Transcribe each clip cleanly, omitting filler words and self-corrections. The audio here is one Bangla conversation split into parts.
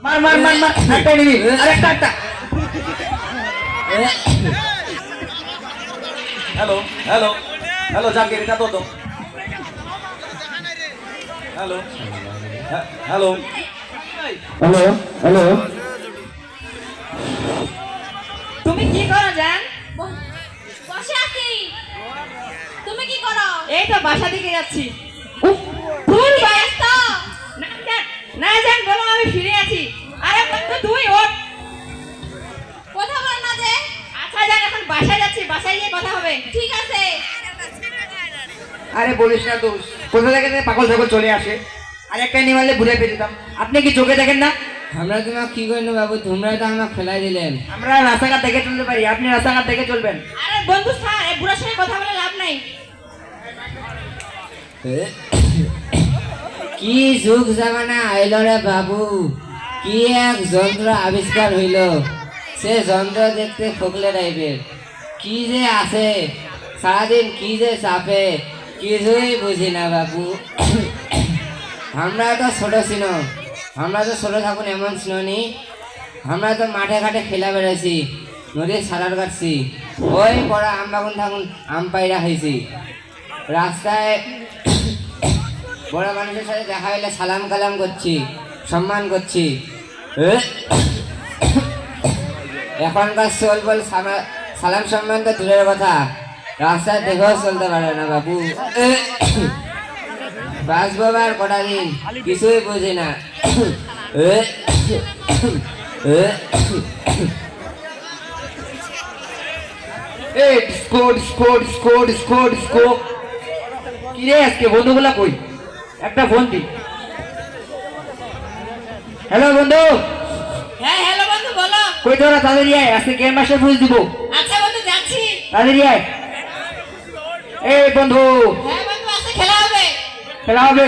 মার মার মার মার একটা নিবি আরেকটা একটা হ্যালো হ্যালো হ্যালো জাকির এটা তো হ্যালো হ্যালো হ্যালো হ্যালো তুমি কি করো জান? বসে আছি। তুমি কি করো? এই তো বাসা দিকে যাচ্ছি। ভুল ব্যস্ত। না জান, না জান বলো আমি ফিরে আছি। আরে বন্ধু তুই ওঠ। কথা বল না যে। আচ্ছা জান এখন বাসায় যাচ্ছি, বাসায় গিয়ে কথা হবে। ঠিক আছে। আরে বলিস না দোষ কোথা থেকে পাগল ছাগল চলে আসে আর একটা নিমালে ঘুরে পেয়ে যেতাম। আপনি কি চোখে দেখেন না? আমরা তোমাকে কি করলো বাবু, তোমরা তো আমাকে ফেলাই দিলেন। আমরা রাস্তাঘাট দেখে চলতে পারি, আপনি রাস্তাঘাট দেখে চলবেন। আরে বন্ধু স্যার এই বুড়ার সঙ্গে কথা বলে লাভ নাই। কি যুগ জামানা আইল রে বাবু, কি এক যন্ত্র আবিষ্কার হইল। সে যন্ত্র দেখতে ফোকলে টাইপের, কি যে আছে সারাদিন কি যে চাপে কিছুই বুঝি না বাবু। আমরা তো ছোট ছিল, আমরা তো ছোট থাকুন এমন ছিল নি। আমরা তো মাঠে ঘাটে খেলা বেড়াইছি, নদীর সাঁতার কাটছি, ওই পড়া আম বাগুন থাকুন আম পাইরা হয়েছি। রাস্তায় বড় মানুষের সাথে দেখা হইলে সালাম কালাম করছি, সম্মান করছি। এখনকার চল বল সালাম সম্মান তো দূরের কথা, রাস্তায় দেখেও চলতে পারে না বাবু। বাঁচবো আর কটা দিন কিছুই বুঝি না। এই disco disco disco disco disco কি রে আজকে বন্ধুগুলা কই? একটা ফোন দি। হ্যালো বন্ধু, হ্যাঁ হ্যালো বন্ধু বলো। কই তোরা তাড়াতাড়ি আয়, আজকে গেম মাস্টার ফুল দিব। আচ্ছা বন্ধু যাচ্ছি। তাড়াতাড়ি আয়। এই বন্ধু হ্যাঁ বন্ধু আজকে খেলা হবে। খেলা হবে।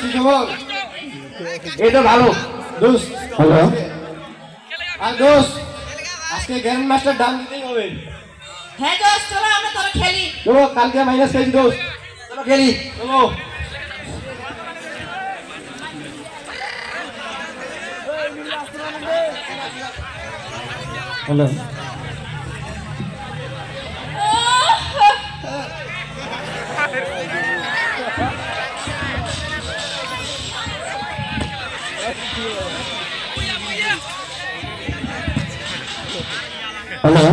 কি খবর এই তো ভালো দোস্ত? হ্যালো আর দোস্ত আজকে গ্র্যান্ড মাস্টার ডান দিতেই হবে। হ্যাঁ দোস্ত চলো আমরা তোরা খেলি। চলো কালকে মাইনাস খাইছি দোস্ত, চলো খেলি। চলো। Hello hello